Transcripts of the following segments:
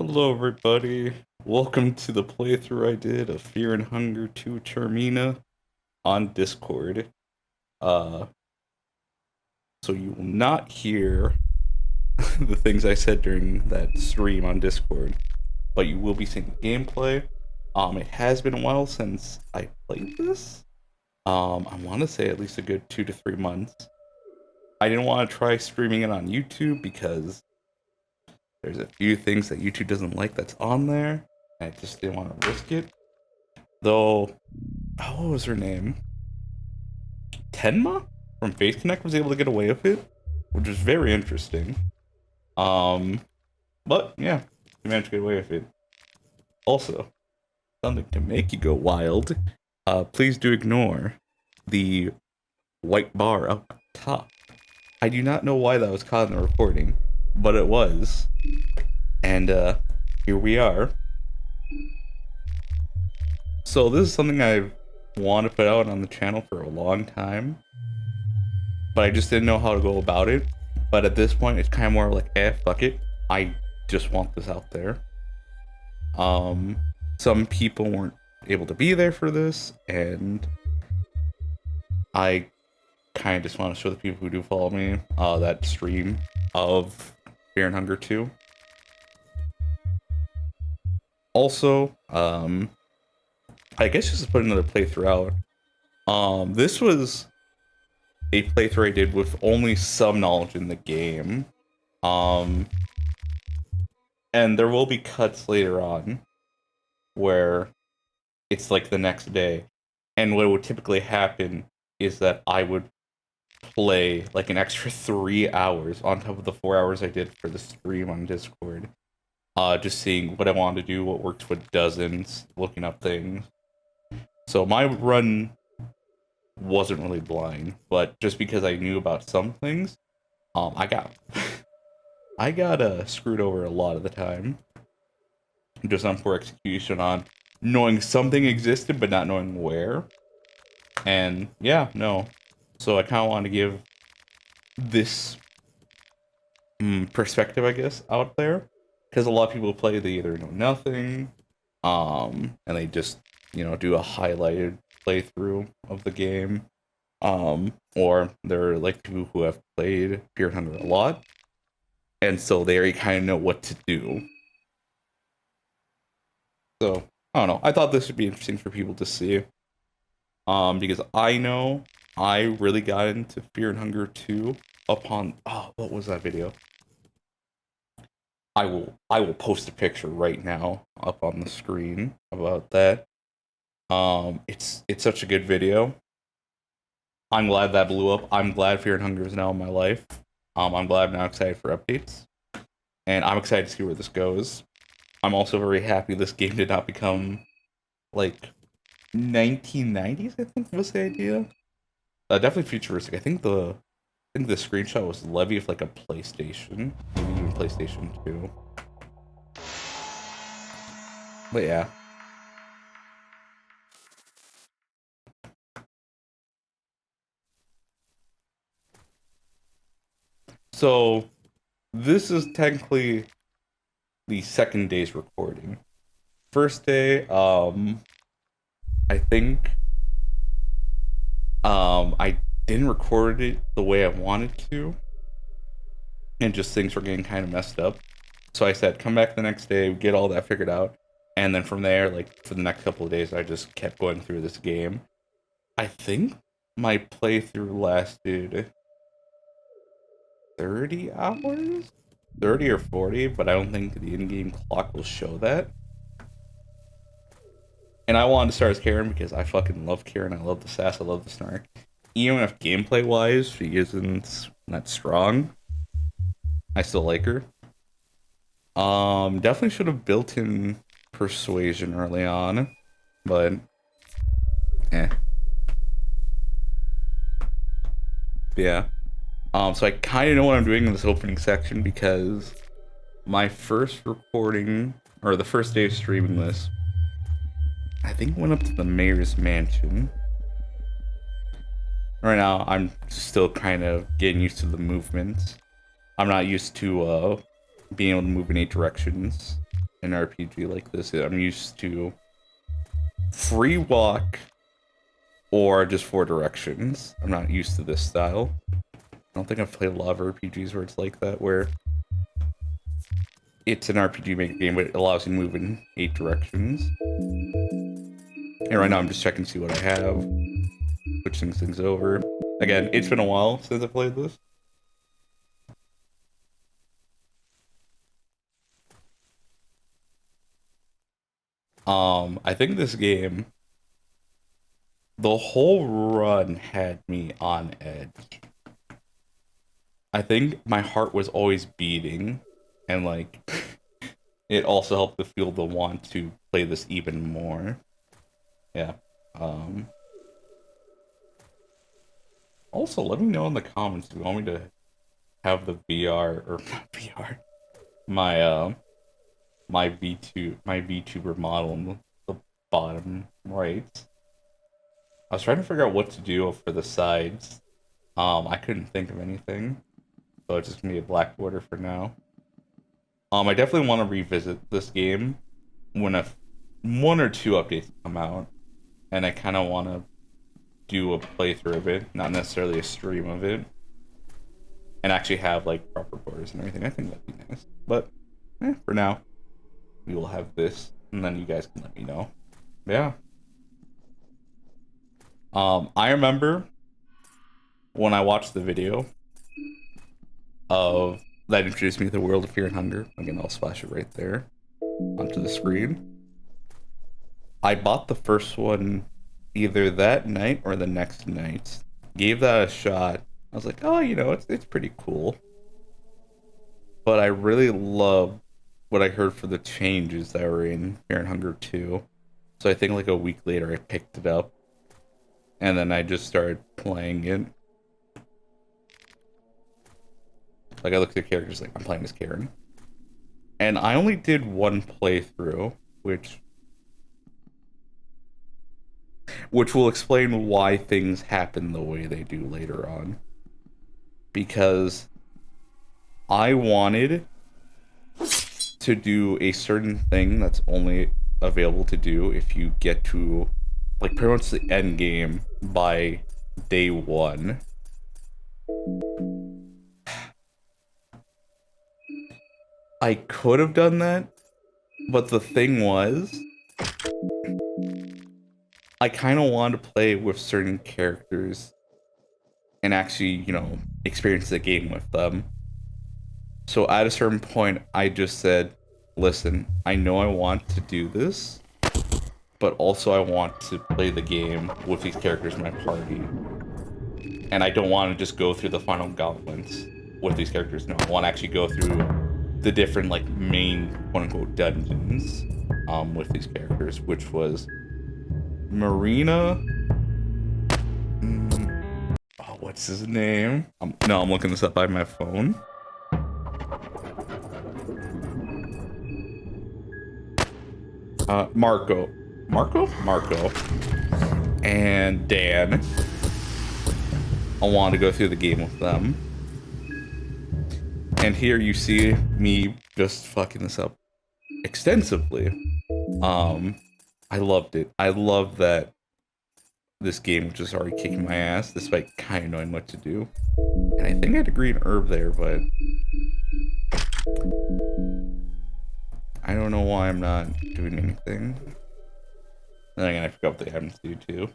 Hello, everybody. Welcome to the playthrough I did of Fear and Hunger 2 Termina on Discord. Uh, so you will not hear the things I said during that stream on Discord, but you will be seeing gameplay. It has been a while since I played this. I want to say at least a good 2 to 3 months. I didn't want to try streaming it on YouTube because there's a few things that YouTube doesn't like that's on there. I just didn't want to risk it. Though, what was her name? Tenma from Face Connect was able to get away with it, which was very interesting. But yeah, she managed to get away with it. Also, something to make you go wild. Please do ignore the white bar up top. I do not know why that was caught in the recording, but it was. And here we are. So this is something I've wanted to put out on the channel for a long time, but I just didn't know how to go about it. But at this point, it's kind of more like, fuck it. I just want this out there. Some people weren't able to be there for this, and I kind of just want to show the people who do follow me that stream of Fear and Hunger 2. Also, I guess just to put another playthrough out. This was a playthrough I did with only some knowledge in the game. And there will be cuts later on where it's like the next day. And what would typically happen is that I would play like an extra 3 hours on top of the 4 hours I did for the stream on Discord. Just seeing what I wanted to do, what worked, what doesn't, looking up things. So my run wasn't really blind, but just because I knew about some things, I got I got screwed over a lot of the time. Just on poor execution, on knowing something existed but not knowing where. And yeah, no. So I kind of want to give this perspective, I guess, out there, because a lot of people play, they either know nothing, and they just, do a highlighted playthrough of the game, or they're like people who have played Fear and Hunger a lot, and so they already kind of know what to do. So I don't know. I thought this would be interesting for people to see, because I know I really got into Fear and Hunger 2 upon what was that video? I will post a picture right now up on the screen about that. It's such a good video. I'm glad that blew up. I'm glad Fear and Hunger is now in my life. I'm glad I'm now excited for updates. And I'm excited to see where this goes. I'm also very happy this game did not become, like, 1990s, I think was the idea. Definitely futuristic. I think the screenshot was Levy of, like, a PlayStation. Maybe even PlayStation 2. But yeah. So, this is technically the second day's recording. First day, I think, I didn't record it the way I wanted to, and just things were getting kind of messed up. So I said, come back the next day, get all that figured out, and then from there, like, for the next couple of days, I just kept going through this game. I think my playthrough lasted 30 hours? 30 or 40, but I don't think the in-game clock will show that. And I wanted to start as Karin because I fucking love Karin. I love the sass, I love the snark. Even if gameplay-wise she isn't that strong, I still like her. Definitely should have built in persuasion early on, but yeah. So I kind of know what I'm doing in this opening section because my first recording, or the first day of streaming this, I think went up to the mayor's mansion. Right now, I'm still kind of getting used to the movement. I'm not used to being able to move in 8 directions. an RPG like this. I'm used to free walk or just 4 directions. I'm not used to this style. I don't think I've played a lot of RPGs where it's like that, where it's an RPG making game, but it allows you to move in 8 directions. And right now I'm just checking to see what I have, switching things over. Again, it's been a while since I played this. I think this game, the whole run had me on edge. I think my heart was always beating, and like, it also helped to fuel the want to play this even more. Yeah. Also, let me know in the comments if you want me to have the VR, or not VR, my my VTuber model in the bottom right. I was trying to figure out what to do for the sides. I couldn't think of anything, so it's just gonna be a black border for now. I definitely want to revisit this game when 1 or 2 updates come out, and I kind of want to do a playthrough of it, not necessarily a stream of it, and actually have like proper borders and everything. I think that'd be nice. But for now, we will have this, and then you guys can let me know. Yeah. I remember when I watched the video of that introduced me to the world of Fear and Hunger. Again, I'll splash it right there onto the screen. I bought the first one either that night or the next night. Gave that a shot. I was like, oh, it's pretty cool. But I really love what I heard for the changes that were in Fear and Hunger 2. So I think like a week later I picked it up. And then I just started playing it. Like I looked at the characters like, I'm playing as Karin. And I only did one playthrough, which will explain why things happen the way they do later on. Because I wanted to do a certain thing that's only available to do if you get to like pretty much the end game by day 1. I could have done that, but the thing was, I kind of wanted to play with certain characters and actually, experience the game with them. So at a certain point, I just said, listen, I know I want to do this, but also I want to play the game with these characters in my party. And I don't want to just go through the final gauntlets with these characters. No, I want to actually go through the different, like, main, quote-unquote, dungeons with these characters, which was Marina. Oh, what's his name? No, I'm looking this up by my phone. Marco, and Dan. I wanted to go through the game with them. And here you see me just fucking this up extensively. I loved it. I love that this game was just already kicking my ass, despite kind of knowing what to do. And I think I had a green herb there, but I don't know why I'm not doing anything. Then again, I forgot what the items do too.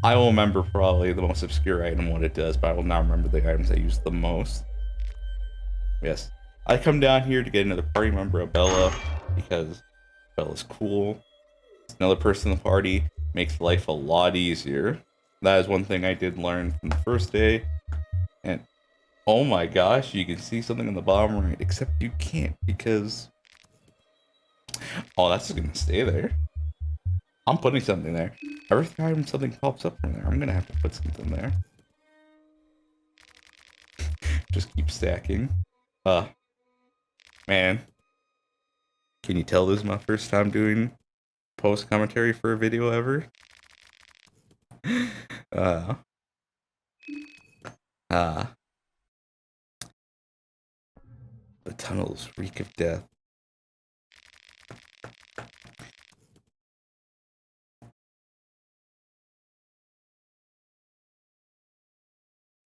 I will remember probably the most obscure item, what it does, but I will not remember the items I use the most. Yes. I come down here to get another party member of Bella, because Bella's cool. It's another person in the party, makes life a lot easier. That is one thing I did learn from the first day. And oh my gosh, you can see something in the bottom right, except you can't because... Oh, that's just gonna stay there. I'm putting something there. Every time something pops up from there, I'm gonna have to put something there. Just keep stacking. Man. Can you tell this is my first time doing post commentary for a video ever? The tunnels reek of death.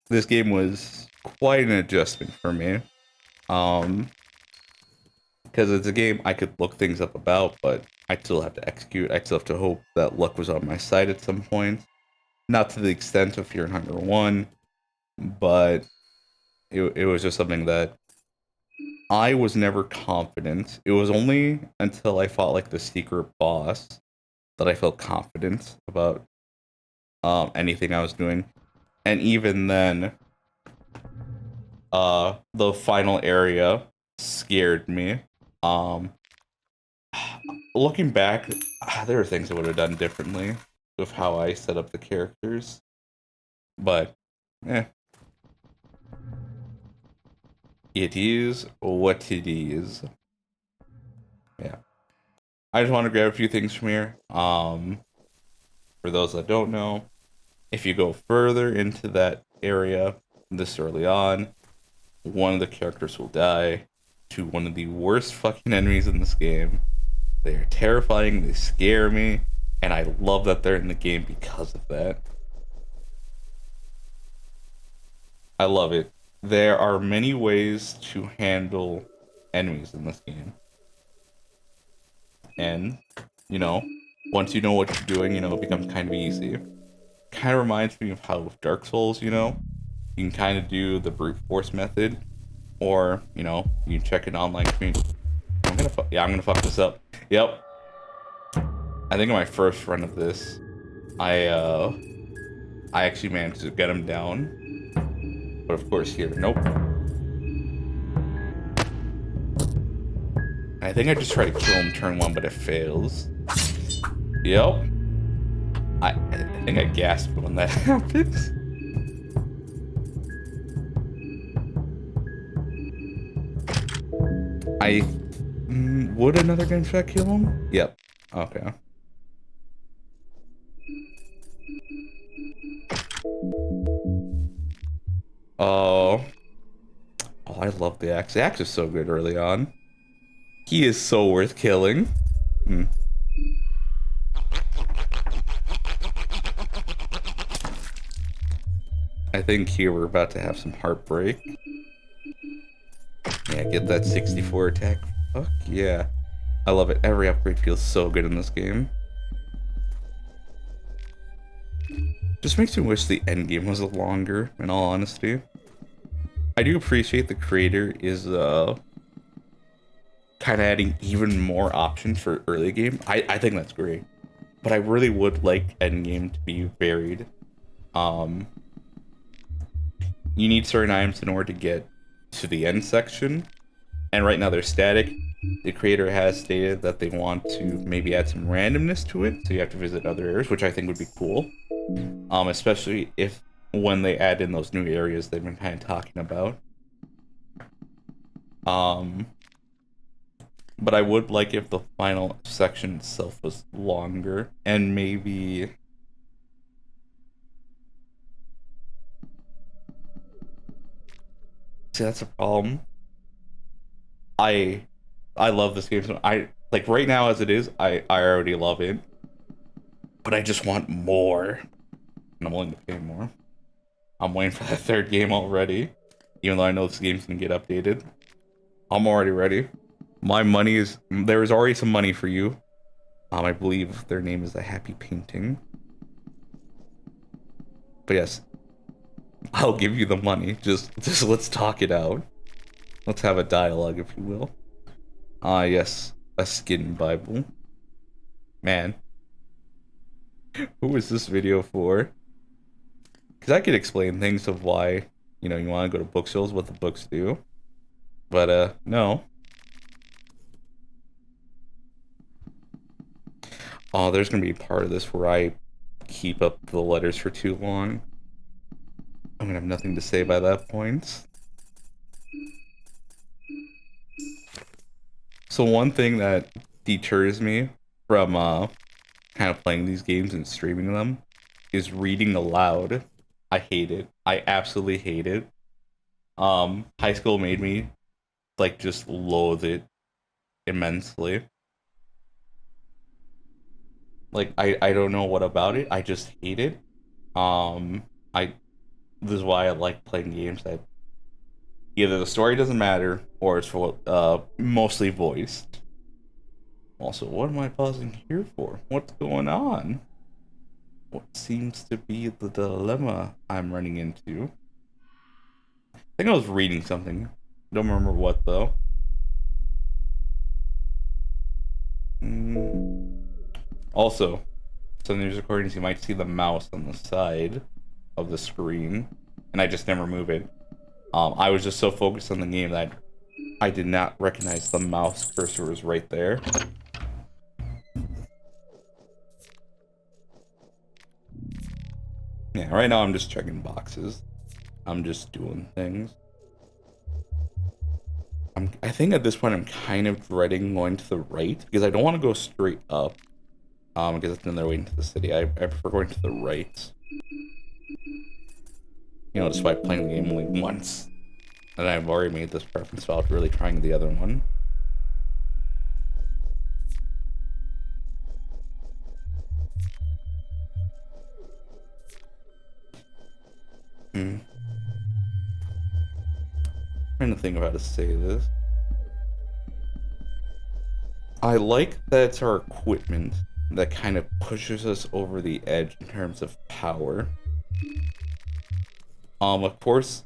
this game was quite an adjustment for me. Um, because it's a game I could look things up about, but I still have to execute. I still have to hope that luck was on my side at some point. Not to the extent of Fear and Hunger 1, but it was just something that I was never confident. It was only until I fought like the secret boss that I felt confident about anything I was doing. And even then, the final area scared me. Um, Looking back, there are things I would have done differently with how I set up the characters. But, eh, it is what it is. Yeah. I just want to grab a few things from here. For those that don't know, if you go further into that area this early on, one of the characters will die to one of the worst fucking enemies in this game. They are terrifying, they scare me, and I love that they're in the game because of that. I love it. There are many ways to handle enemies in this game. And, you know, once you know what you're doing, it becomes kind of easy. Kind of reminds me of how with Dark Souls, you can kind of do the brute force method, or, you can check an online community. I'm gonna fuck this up. Yep. I think in my first run of this, I actually managed to get him down. But of course here, nope. I think I just try to kill him turn one, but it fails. Yep. I think I gasped when that happened. Would another gunshot kill him? Yep. Okay. Oh. Oh, I love the axe. The axe is so good early on. He is so worth killing. Hmm. I think here we're about to have some heartbreak. Yeah, get that 64 attack. Fuck yeah. I love it. Every upgrade feels so good in this game. Just makes me wish the end game was longer, in all honesty. I do appreciate the creator is kind of adding even more options for early game. I think that's great. But I really would like end game to be varied. You need certain items in order to get to the end section. And right now they're static. The creator has stated that they want to maybe add some randomness to it, so you have to visit other areas, which I think would be cool. Especially if when they add in those new areas they've been kind of talking about. But I would like if the final section itself was longer, and maybe... See, that's a problem. I love this game. So like right now as it is, I already love it. But I just want more. And I'm willing to pay more. I'm waiting for that third game already. Even though I know this game's gonna get updated. I'm already ready. My money is... There is already some money for you. I believe their name is The Happy Painting. But yes. I'll give you the money. Just let's talk it out. Let's have a dialogue, if you will. Yes. A skin Bible. Man. Who is this video for? Because I could explain things of why, you want to go to bookshelves, what the books do. But, no. Oh, there's going to be a part of this where I keep up the letters for too long. I'm going to have nothing to say by that point. So one thing that deters me from, kind of playing these games and streaming them is reading aloud. I hate it. I absolutely hate it. High school made me, like, just loathe it immensely. Like, I don't know what about it. I just hate it. I This is why I like playing games that either the story doesn't matter or it's mostly voiced. Also, what am I pausing here for? What's going on? What seems to be the dilemma I'm running into? I think I was reading something. Don't remember what though. Also, some news recordings you might see the mouse on the side of the screen, and I just never move it. I was just so focused on the game that I did not recognize the mouse cursor was right there. Yeah, right now I'm just checking boxes. I'm just doing things. I think at this point I'm kind of dreading going to the right because I don't want to go straight up. Because it's another way into the city. I prefer going to the right. You know, despite playing the game only once. And I've already made this preference without really trying the other one. Trying to think of how to say this. I like that it's our equipment that kind of pushes us over the edge in terms of power. Of course,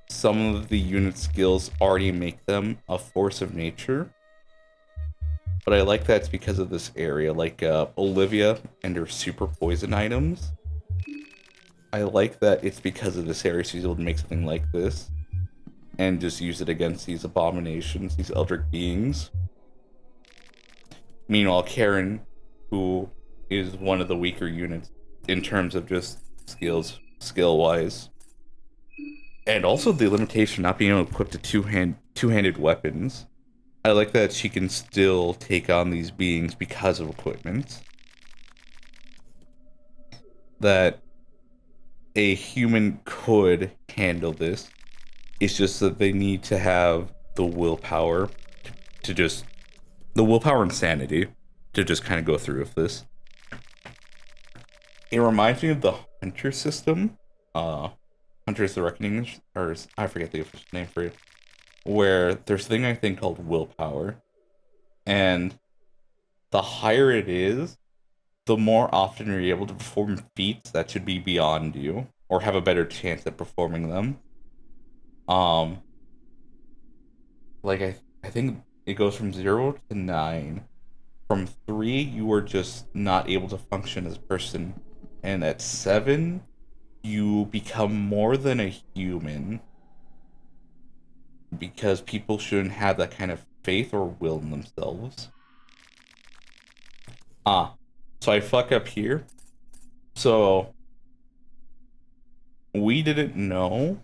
some of the unit skills already make them a force of nature. But I like that it's because of this area, like Olivia and her super poison items. I like that it's because of this area she's able to make something like this. And just use it against these abominations, these eldritch beings. Meanwhile, Karin, who is one of the weaker units in terms of just skill-wise. And also the limitation not being able to equip the two-handed weapons. I like that she can still take on these beings because of equipment. That a human could handle this. It's just that they need to have the willpower to just... the willpower and sanity to just kind of go through with this. It reminds me of the Hunter system. Hunter's the Reckoning, or I forget the official name for it. Where there's a thing I think called willpower. And the higher it is, the more often you're able to perform feats that should be beyond you. Or have a better chance at performing them. Like I think it goes from 0 to 9. From 3, you are just not able to function as a person. And at 7, you become more than a human. Because people shouldn't have that kind of faith or will in themselves. So I fuck up here. So, we didn't know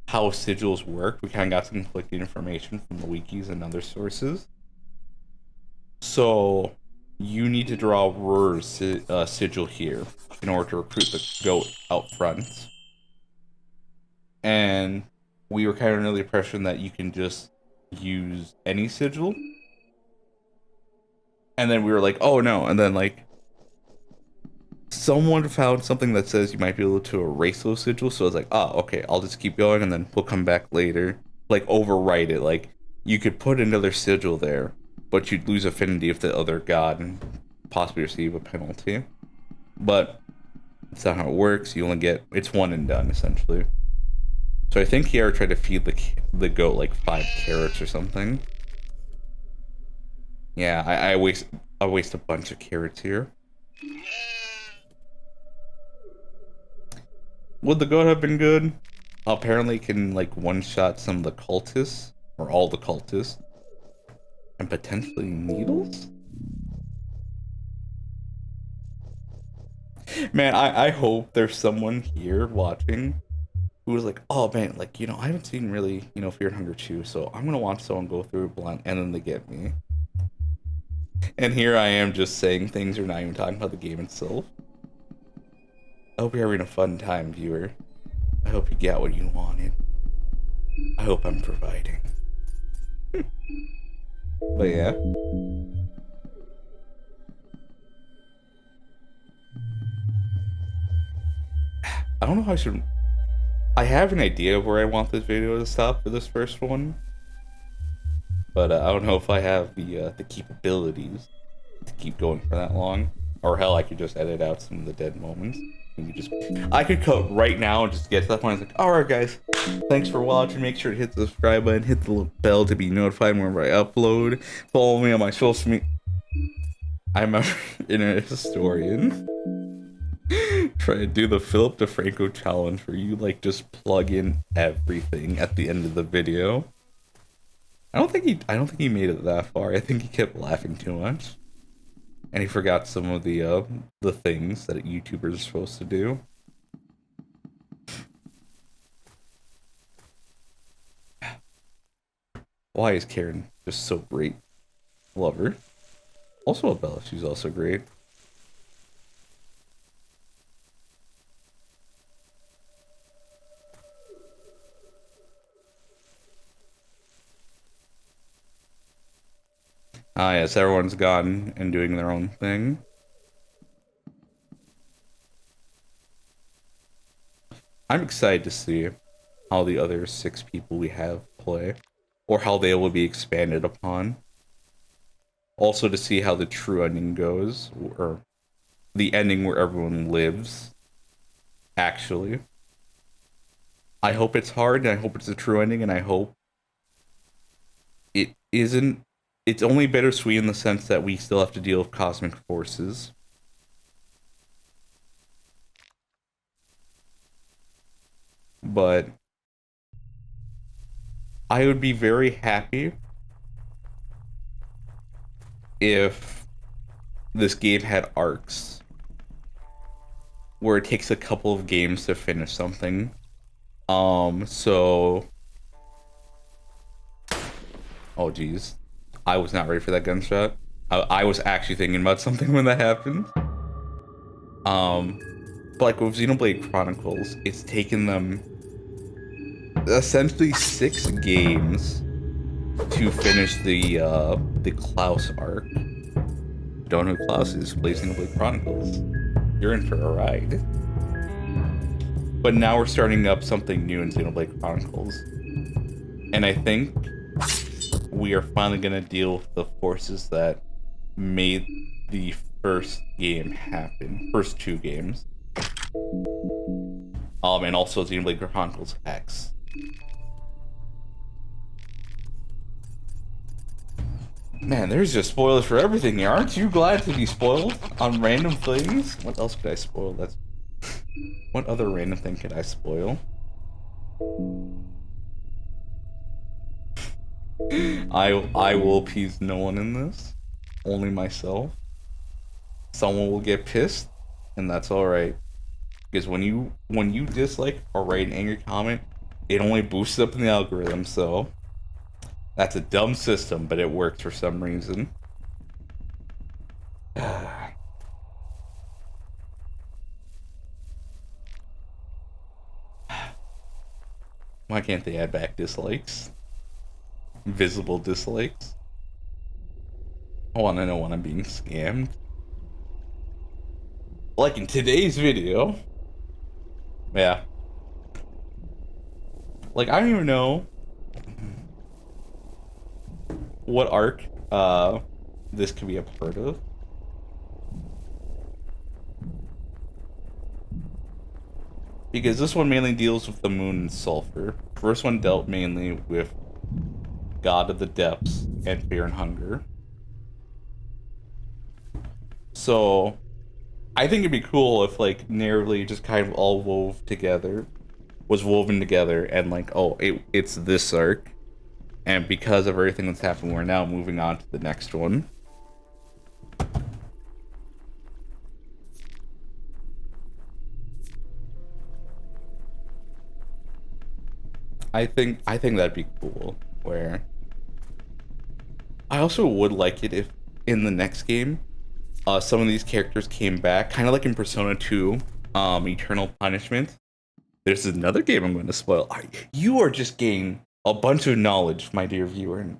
how sigils work. We kind of got some conflicting information from the wikis and other sources. So, you need to draw Rur's sigil here in order to recruit the goat out front. And we were kind of under the impression that you can just use any sigil. And then we were like, oh no. And then, like, someone found something that says you might be able to erase those sigils. So I was like, oh, okay, I'll just keep going and then we'll come back later. Like, overwrite it. Like, you could put another sigil there, but you'd lose affinity with the other god and possibly receive a penalty. But that's not how it works. You only get, it's one and done, essentially. So I think Kiara tried to feed the goat like 5 carrots or something. Yeah, I waste a bunch of carrots here. Would the goat have been good? Apparently can like one-shot some of the cultists, or all the cultists. And potentially needles? Man, I hope there's someone here watching who was like, oh man, like, you know, I haven't seen really, you know, Fear and Hunger 2, so I'm gonna watch someone go through Blunt and then they get me. And here I am just saying things or not even talking about the game itself. I hope you're having a fun time, viewer. I hope you got what you wanted. I hope I'm providing. But yeah. I don't know how I should I have an idea of where I want this video to stop for this first one, but I don't know if I have the capabilities to keep going for that long. Or hell, I could just edit out some of the dead moments. I could cut right now and just get to that point. It's like, alright guys, thanks for watching. Make sure to hit the subscribe button, hit the little bell to be notified whenever I upload. Follow me on my social media. I'm an internet historian. Try to do the Philip DeFranco challenge where you like just plug in everything at the end of the video. I don't think he made it that far. I think he kept laughing too much. And he forgot some of the things that YouTubers are supposed to do. Why is Karin just so great? Love her. Also Bella, she's also great. Ah yes, everyone's gone and doing their own thing. I'm excited to see how the other 6 people we have play, or how they will be expanded upon. Also to see how the true ending goes, or the ending where everyone lives, actually. I hope it's hard, and I hope it's a true ending, and I hope it isn't. It's only bittersweet in the sense that we still have to deal with cosmic forces. But I would be very happy if this game had arcs where it takes a couple of games to finish something. So oh geez, I was not ready for that gunshot. I was actually thinking about something when that happened. But like with Xenoblade Chronicles, it's taken them essentially 6 games to finish the Klaus arc. Don't know who Klaus is, plays Xenoblade Chronicles. You're in for a ride. But now we're starting up something new in Xenoblade Chronicles. And I think we are finally gonna deal with the forces that made the first game happen. First 2 games. And also Xenoblade Chronicles X. Man, there's just spoilers for everything here. Aren't you glad to be spoiled on random things? What else could I spoil? What other random thing could I spoil? I will appease no one in this. Only myself. Someone will get pissed, and that's alright. Because when you dislike or write an angry comment, it only boosts up in the algorithm, so that's a dumb system, but it works for some reason. Why can't they add back dislikes? Visible dislikes? I want to know when I'm being scammed. Like in today's video. Yeah. Like, I don't even know what arc this could be a part of. Because this one mainly deals with the moon and sulfur. First one dealt mainly with God of the Depths and Fear and Hunger. So I think it'd be cool if like narratively just kind of all was woven together and like, oh, it's this arc. And because of everything that's happened, we're now moving on to the next one. I think that'd be cool. Where I also would like it if in the next game, some of these characters came back, kind of like in Persona 2, Eternal Punishment. There's another game I'm going to spoil. You are just gaining a bunch of knowledge, my dear viewer, and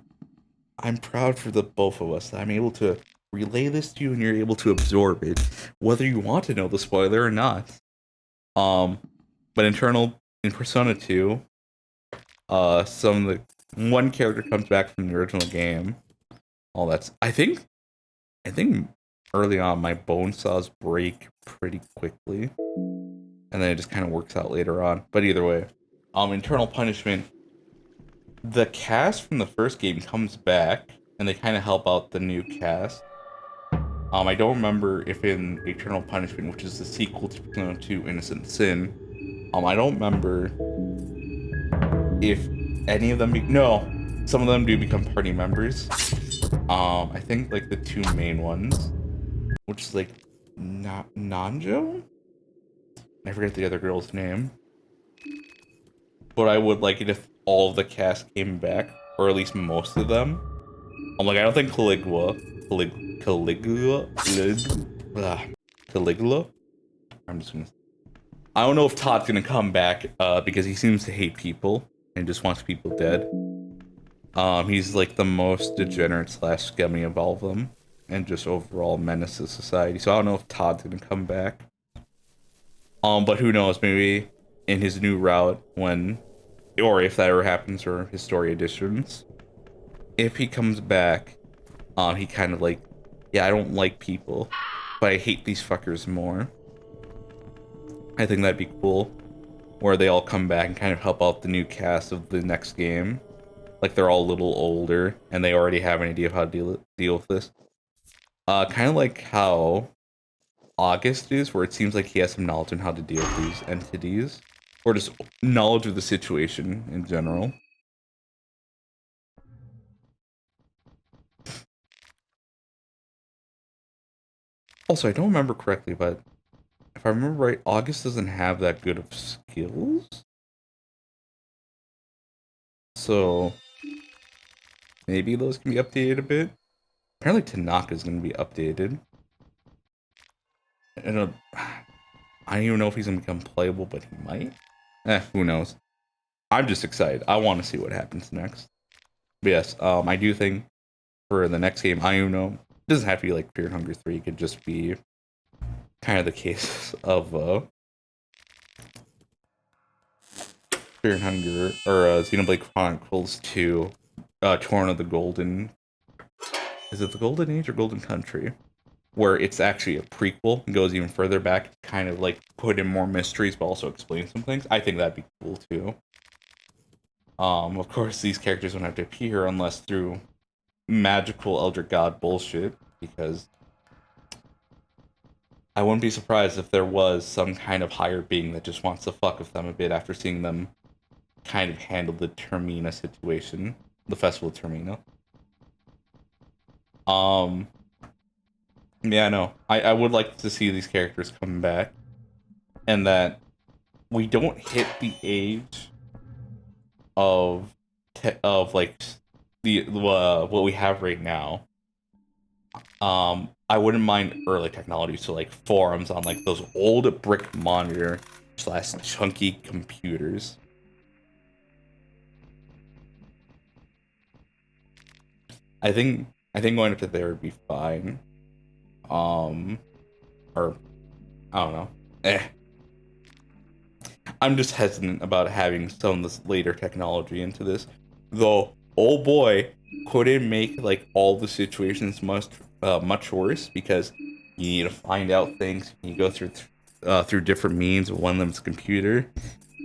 I'm proud for the both of us that I'm able to relay this to you and you're able to absorb it, whether you want to know the spoiler or not. But Eternal in Persona 2, one character comes back from the original game. All that's I think early on my bone saws break pretty quickly, and then it just kind of works out later on. But either way, Eternal Punishment, the cast from the first game comes back, and they kind of help out the new cast. I don't remember if in Eternal Punishment, which is the sequel to Persona 2 Innocent Sin, I don't remember if any of them no, some of them do become party members. I think like the two main ones, which is like Nanjo? I forget the other girl's name. But I would like it if all of the cast came back, or at least most of them. I'm like, I don't think Caligula. I'm just gonna. I don't know if Todd's gonna come back, because he seems to hate people and just wants people dead. He's like the most degenerate slash scummy of all of them, and just overall menace to society. So I don't know if Todd's gonna come back. But who knows? Maybe in his new route, when, or if that ever happens, or his story additions, if he comes back, he kind of like, yeah, I don't like people, but I hate these fuckers more. I think that'd be cool, where they all come back and kind of help out the new cast of the next game. Like they're all a little older and they already have an idea of how to deal with this. Kind of like how August is, where it seems like he has some knowledge on how to deal with these entities, or just knowledge of the situation in general. Also, I don't remember correctly, but if I remember right, August doesn't have that good of skills. So maybe those can be updated a bit. Apparently Tanaka's going to be updated. And I don't even know if he's going to become playable, but he might. Who knows? I'm just excited. I want to see what happens next. But yes, I do think for the next game, Ayuno, it doesn't have to be like Fear and Hunger 3. It could just be kind of the case of Fear and Hunger, or Xenoblade Chronicles 2, Torn of the Golden... Is it the Golden Age or Golden Country? Where it's actually a prequel and goes even further back, kind of like put in more mysteries, but also explain some things. I think that'd be cool too. Of course, these characters don't have to appear unless through magical Elder God bullshit, because I wouldn't be surprised if there was some kind of higher being that just wants to fuck with them a bit after seeing them kind of handle the Termina situation, the Festival of Termina. Yeah, no, I would like to see these characters come back, and that we don't hit the age of like the what we have right now. I wouldn't mind early technology, so like forums on like those old brick monitor / chunky computers. I think going up to there would be fine. Or I don't know. I'm just hesitant about having some of this later technology into this, though. Oh boy, could it make like all the situations much worse, because you need to find out things. You go through different means. One of them's a computer,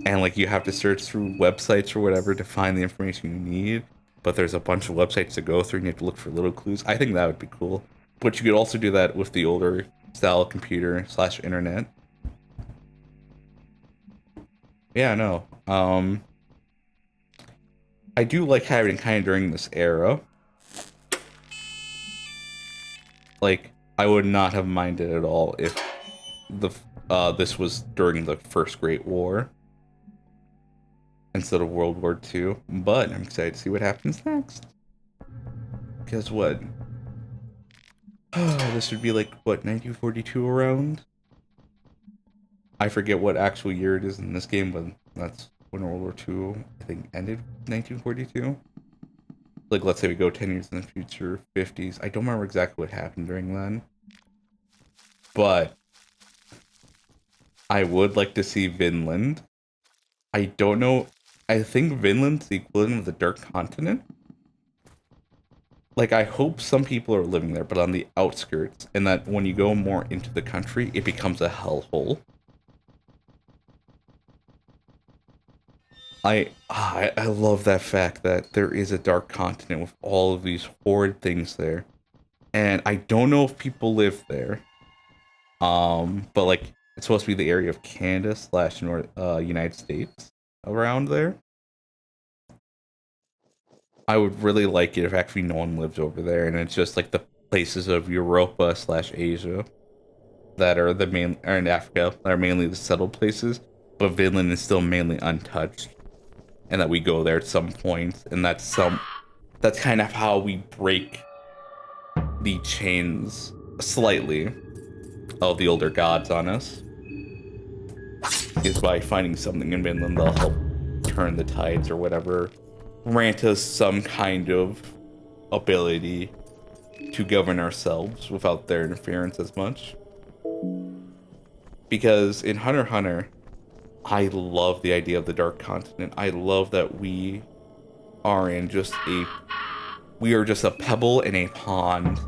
and like you have to search through websites or whatever to find the information you need. But there's a bunch of websites to go through, and you have to look for little clues. I think that would be cool. But you could also do that with the older style computer / internet. Yeah, no. I do like having it kind of during this era. Like, I would not have minded at all if this was during the First Great War instead of World War II. But I'm excited to see what happens next. Guess what? This would be like, what, 1942 around? I forget what actual year it is in this game, but that's when World War II, I think, ended 1942. Like, let's say we go 10 years in the future, 50s. I don't remember exactly what happened during then. But I would like to see Vinland. I don't know. I think Vinland's the equivalent of the Dark Continent. Like, I hope some people are living there, but on the outskirts, and that when you go more into the country, it becomes a hellhole. I love that fact that there is a dark continent with all of these horrid things there. And I don't know if people live there. But like it's supposed to be the area of Canada / North United States around there. I would really like it if actually no one lives over there and it's just like the places of Europa / Asia that are the main, or in Africa that are mainly the settled places, but Vinland is still mainly untouched. And that we go there at some point, and that's kind of how we break the chains slightly of the older gods on us, is by finding something in Vinland that'll help turn the tides or whatever, grant us some kind of ability to govern ourselves without their interference as much. Because in Hunter x Hunter, I love the idea of the Dark Continent. I love that we are just a pebble in a pond,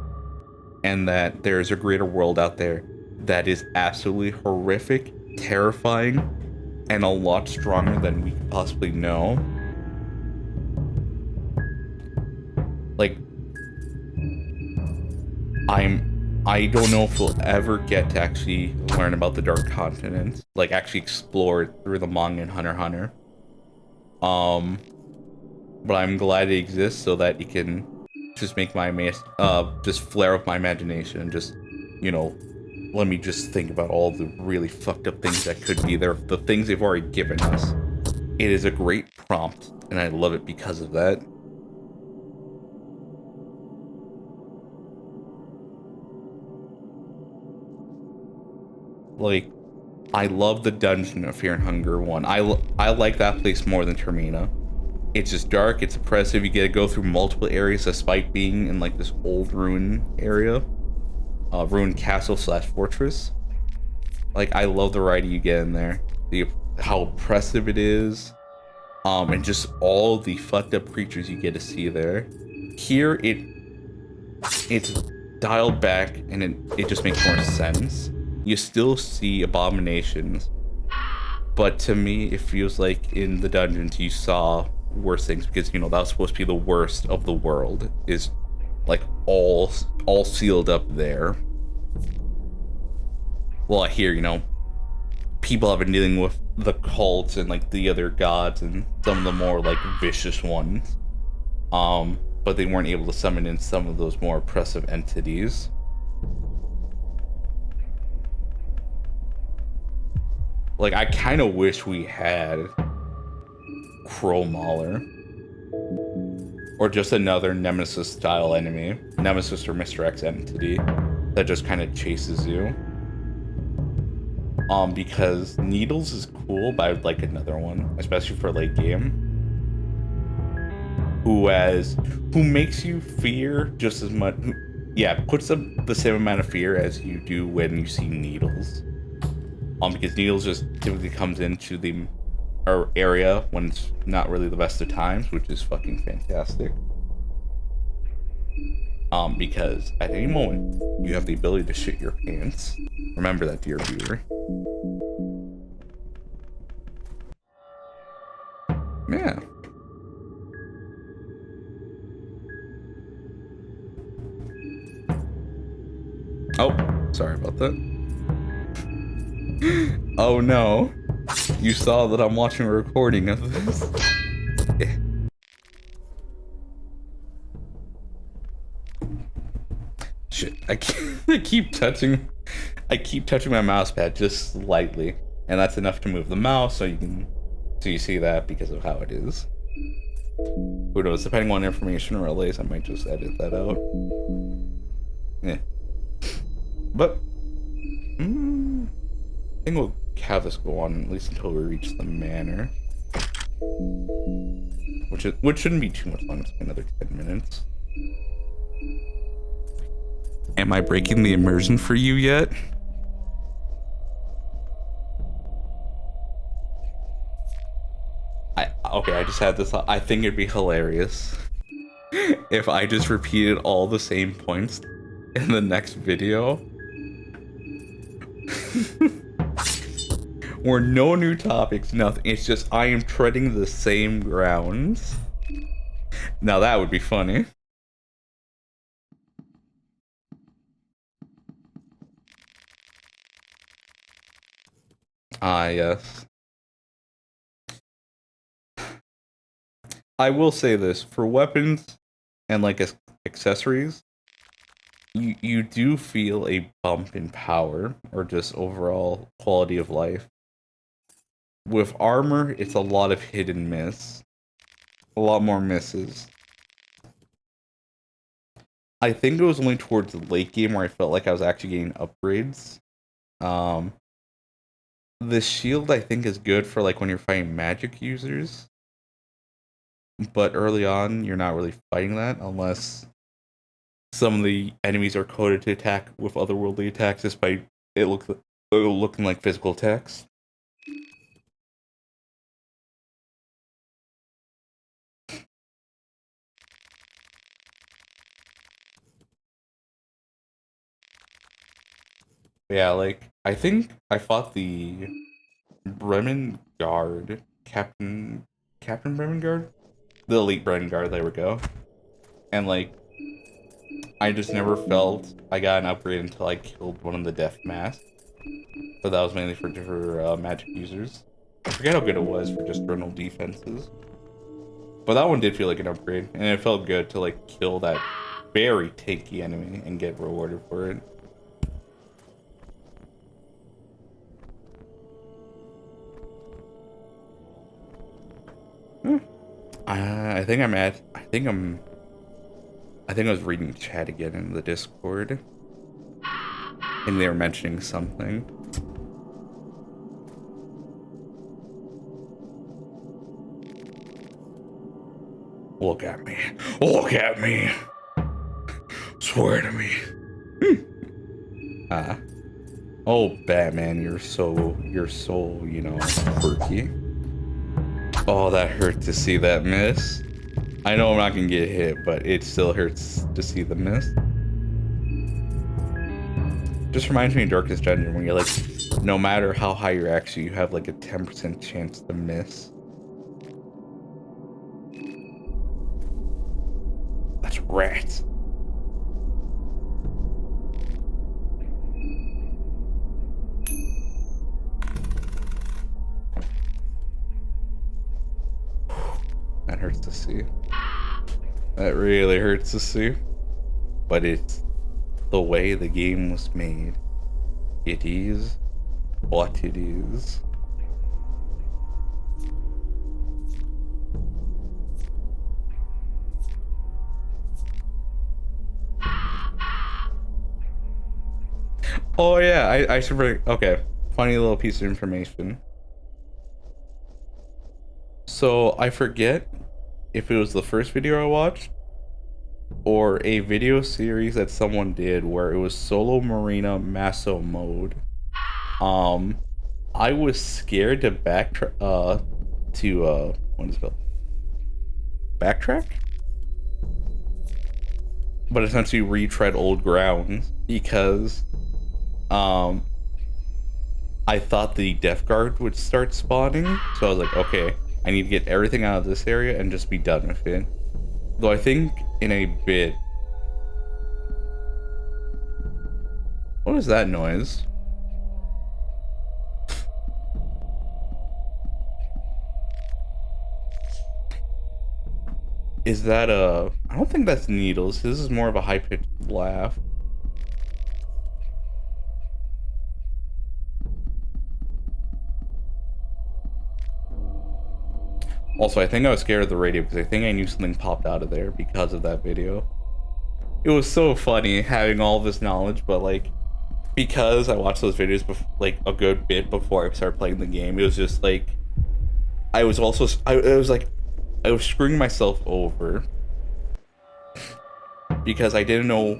and that there's a greater world out there that is absolutely horrific, terrifying, and a lot stronger than we could possibly know. Like, I don't know if we'll ever get to actually learn about the Dark Continent, like actually explore it through the manga in Hunter x Hunter. But I'm glad it exists so that it can just make my just flare up my imagination and just, you know, let me just think about all the really fucked up things that could be there, the things they've already given us. It is a great prompt, and I love it because of that. Like, I love the dungeon of Fear and Hunger 1. I like that place more than Termina. It's just dark, it's oppressive, you get to go through multiple areas despite being in like this old ruin area. Ruined castle / fortress. Like, I love the variety you get in there. How oppressive it is. And just all the fucked up creatures you get to see there. Here, it's dialed back and it just makes more sense. You still see abominations, but to me, it feels like in the dungeons you saw worse things, because, you know, that was supposed to be the worst of the world, is like all sealed up there. Well, here, you know, people have been dealing with the cults and like the other gods and some of the more like vicious ones, but they weren't able to summon in some of those more oppressive entities. Like, I kind of wish we had Crow Mauler. Or just another Nemesis-style enemy. Nemesis or Mr. X entity that just kind of chases you. Because Needles is cool, but I would like another one. Especially for late game. Who makes you fear just as much... puts up the same amount of fear as you do when you see Needles. Because Needles just typically comes into the area when it's not really the best of times, which is fucking fantastic. Because at any moment, you have the ability to shit your pants. Remember that, dear viewer. Yeah. Oh, sorry about that. Oh no. You saw that I'm watching a recording of this. Shit, I keep touching my mouse pad just slightly, and that's enough to move the mouse, so you see that because of how it is. Who knows, depending on information relays, I might just edit that out. Yeah. But I think we'll have this go on at least until we reach the manor. Which shouldn't be too much longer, it's another 10 minutes. Am I breaking the immersion for you yet? Okay, I just had this thought. I think it'd be hilarious if I just repeated all the same points in the next video. Where no new topics, nothing. It's just I am treading the same grounds. Now that would be funny. Ah, yes. I will say this, for weapons and like accessories, you do feel a bump in power or just overall quality of life. With armor, it's a lot of hit and miss. A lot more misses. I think it was only towards the late game where I felt like I was actually getting upgrades. The shield I think is good for like when you're fighting magic users. But early on, you're not really fighting that unless some of the enemies are coded to attack with otherworldly attacks despite it looking like physical attacks. Yeah, like, I think I fought the Bremen Guard, Captain Bremen Guard? The Elite Bremen Guard, there we go. And, like, I just never felt I got an upgrade until I killed one of the Death Mask. But that was mainly for magic users. I forget how good it was for just general defenses. But that one did feel like an upgrade, and it felt good to, like, kill that very tanky enemy and get rewarded for it. I think I was reading chat again in the Discord. And they were mentioning something. Look at me. Look at me. Swear to me. Oh, Batman, you're so, you know, quirky. Oh, that hurt to see that miss. I know I'm not gonna get hit, but it still hurts to see the miss. Just reminds me of Darkest Dungeon, when you're like, no matter how high you're actually, you have like a 10% chance to miss. That's rats. That hurts to see. That really hurts to see. But it's the way the game was made. It is what it is. Oh yeah, I should bring, okay. Funny little piece of information. So I forget if it was the first video I watched or a video series that someone did where it was solo Marina Maso mode. I was scared to backtrack what is it called? Backtrack? But essentially retread old grounds because I thought the Death Guard would start spawning, so I was like, okay, I need to get everything out of this area and just be done with it. Though I think in a bit... What is that noise? Is that a... I don't think that's needles. This is more of a high-pitched laugh. Also, I think I was scared of the radio because I think I knew something popped out of there because of that video. It was so funny having all this knowledge, but like, because I watched those videos like a good bit before I started playing the game, it was just like, I was screwing myself over because I didn't know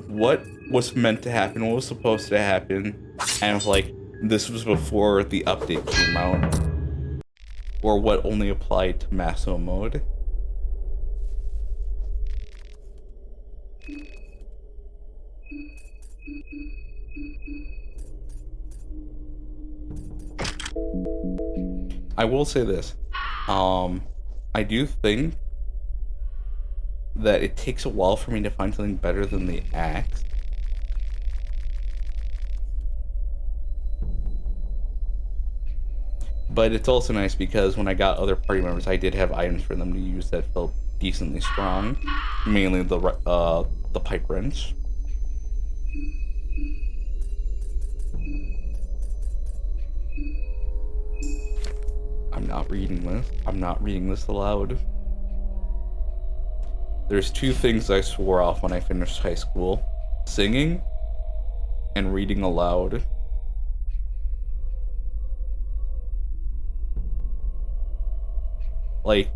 what was meant to happen, what was supposed to happen, and like, this was before the update came out. or what only applied to Maso mode. I will say this. I do think that it takes a while for me to find something better than the axe. But it's also nice because when I got other party members, I did have items for them to use that felt decently strong. Mainly the pipe wrench. I'm not reading this. I'm not reading this aloud. There's two things I swore off when I finished high school. Singing and reading aloud. Like,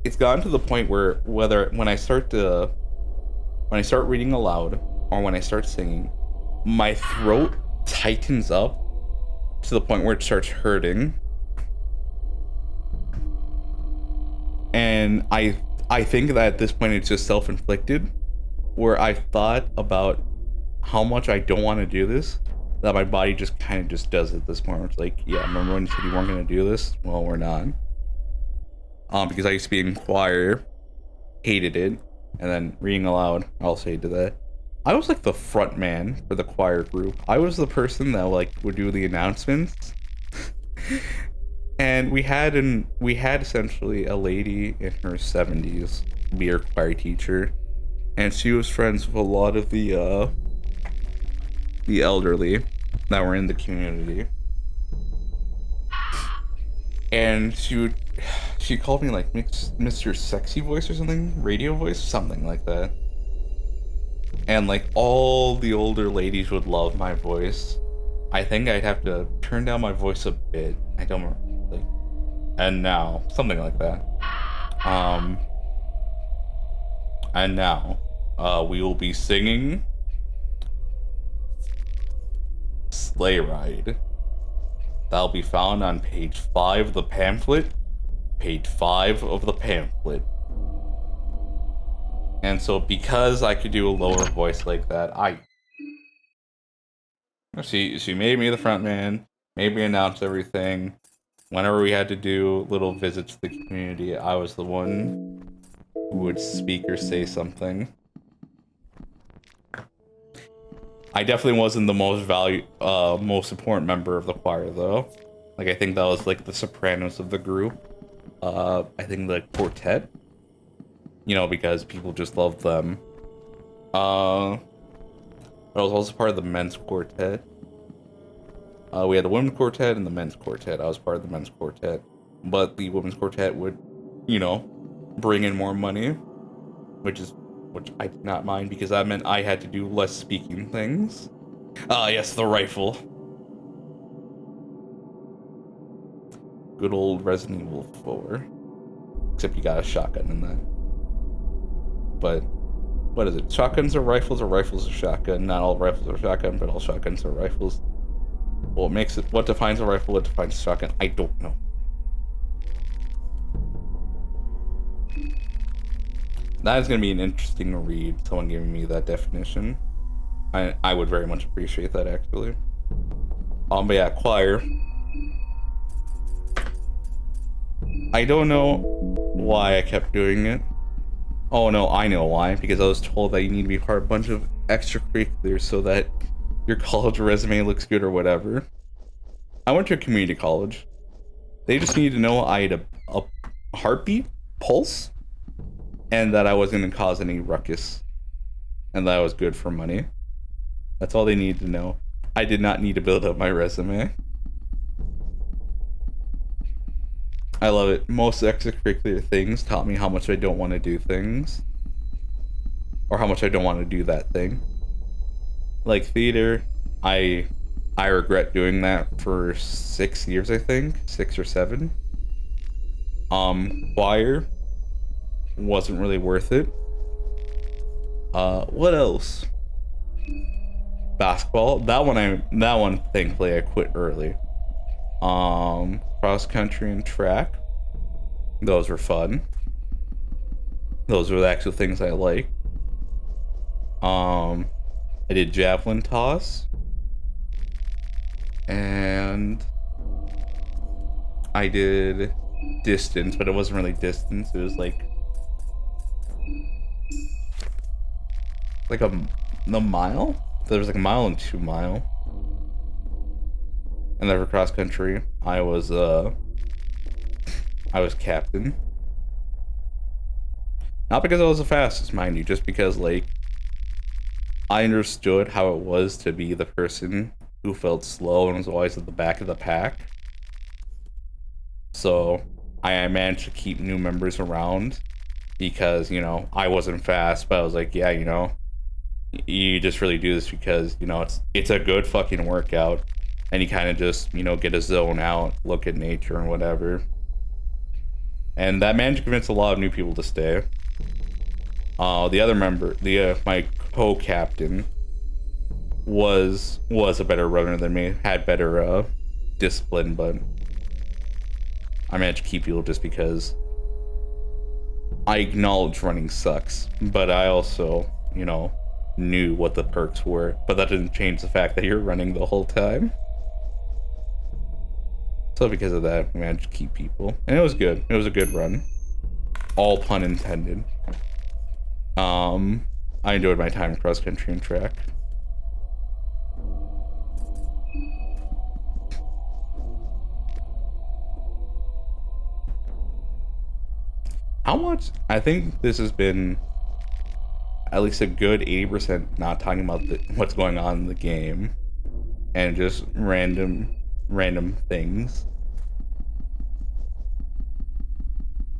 it's gotten to the point where when I start reading aloud or when I start singing, my throat tightens up to the point where it starts hurting. And I think that at this point it's just self-inflicted, where I thought about how much I don't want to do this, that my body just kind of just does at this point. It's like, yeah, remember when you said you weren't going to do this? Well, we're not. Because I used to be in choir, hated it, and then reading aloud, I'll say to that. I was like the front man for the choir group. I was the person that like would do the announcements. And we had essentially a lady in her 70s be our choir teacher, and she was friends with a lot of the elderly that were in the community. And she called me like Mr. Sexy Voice or something, radio voice, something like that. And like all the older ladies would love my voice. I think I'd have to turn down my voice a bit. I don't remember. Like, and now, something like that. And now, we will be singing Sleigh Ride. That'll be found on page 5 of the pamphlet. Page 5 of the pamphlet. And so, because I could do a lower voice like that, she made me the front man, made me announce everything. Whenever we had to do little visits to the community, I was the one who would speak or say something. I definitely wasn't the most important member of the choir, though. Like, I think that was like the sopranos of the group. I think the quartet. You know, because people just loved them. But I was also part of the men's quartet. We had the women's quartet and the men's quartet. I was part of the men's quartet. But the women's quartet would, you know, bring in more money. Which I did not mind, because that meant I had to do less speaking things. Yes, the rifle. Good old Resident Evil 4. Except you got a shotgun in that. But, what is it? Shotguns are rifles, or rifles are shotgun? Not all rifles are shotgun, but all shotguns are rifles. What defines a rifle, what defines a shotgun? I don't know. That is going to be an interesting read, someone giving me that definition. I would very much appreciate that, actually. But yeah, choir. I don't know why I kept doing it. Oh no, I know why. Because I was told that you need to be part of a bunch of extracurriculars so that your college resume looks good or whatever. I went to a community college. They just needed to know I had a heartbeat, pulse, and that I wasn't going to cause any ruckus. And that I was good for money. That's all they needed to know. I did not need to build up my resume. I love it. Most extracurricular things taught me how much I don't want to do things. Or how much I don't want to do that thing. Like theater, I regret doing that for 6 years, I think. 6 or 7. Choir wasn't really worth it. What else? Basketball. That one thankfully I quit early. Cross country and track. Those were fun. Those were the actual things I like. I did javelin toss. And I did distance, but it wasn't really distance. It was like the mile? There was like a mile and 2 mile. And then for cross country, I was captain. Not because I was the fastest, mind you, just because like I understood how it was to be the person who felt slow and was always at the back of the pack. So I managed to keep new members around because, you know, I wasn't fast, but I was like, yeah, you know, you just really do this because, you know, it's a good fucking workout. And you kind of just, you know, get a zone out, look at nature and whatever. And that managed to convince a lot of new people to stay. The other member, my co-captain, was a better runner than me, had better discipline, but I managed to keep people just because I acknowledge running sucks, but I also, you know, knew what the perks were. But that didn't change the fact that you're running the whole time. So because of that, we managed to keep people. And it was good. It was a good run. All pun intended. I enjoyed my time cross country and track. How much? I think this has been at least a good 80% not talking about what's going on in the game and just random things.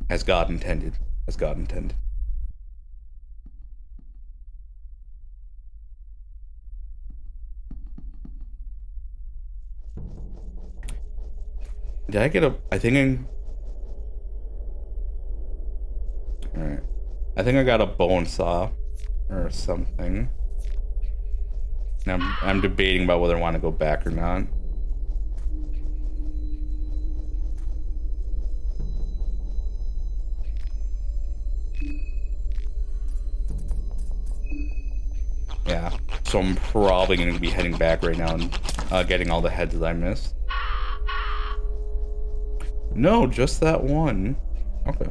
As God intended. As God intended. Did I get a... I think Alright. I think I got a bone saw or something. Now I'm debating about whether I want to go back or not. Yeah, so I'm probably going to be heading back right now and getting all the heads that I missed. No, just that one. Okay.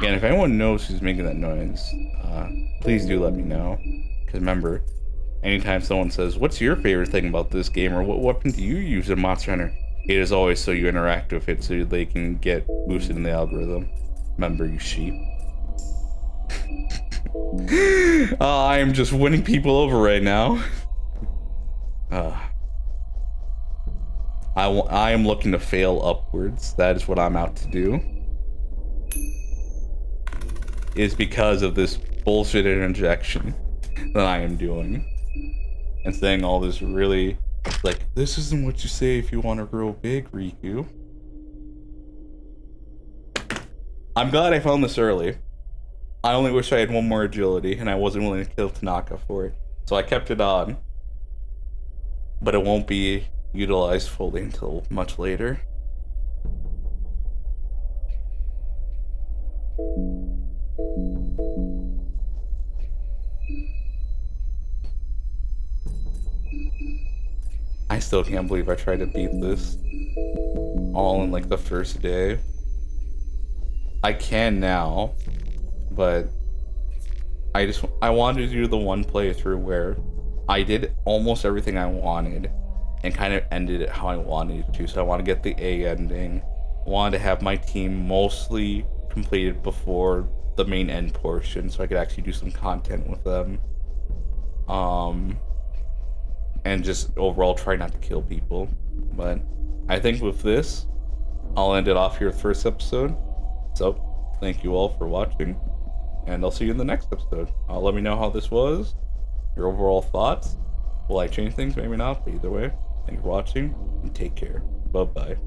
Yeah, and if anyone knows who's making that noise, please do let me know. Because remember, anytime someone says, what's your favorite thing about this game, or what weapon do you use in Monster Hunter, it is always so you interact with it so they can get boosted in the algorithm. Remember, you sheep. I am just winning people over right now. I am looking to fail upwards. That is what I'm out to do. Is because of this bullshit interjection that I am doing. And saying all this really, like, this isn't what you say if you want to grow big, Riku. I'm glad I found this early. I only wish I had one more agility, and I wasn't willing to kill Tanaka for it. So I kept it on. But it won't be utilized fully until much later. I still can't believe I tried to beat this all in like the first day. I can now, but I wanted to do the one playthrough where I did almost everything I wanted and kind of ended it how I wanted it to. So I want to get the A ending. I wanted to have my team mostly completed before the main end portion so I could actually do some content with them. And just overall try not to kill people. But I think with this, I'll end it off here with the first episode. So, thank you all for watching, and I'll see you in the next episode. Let me know how this was, your overall thoughts. Will I change things? Maybe not, but either way, thank you for watching, and take care. Bye-bye.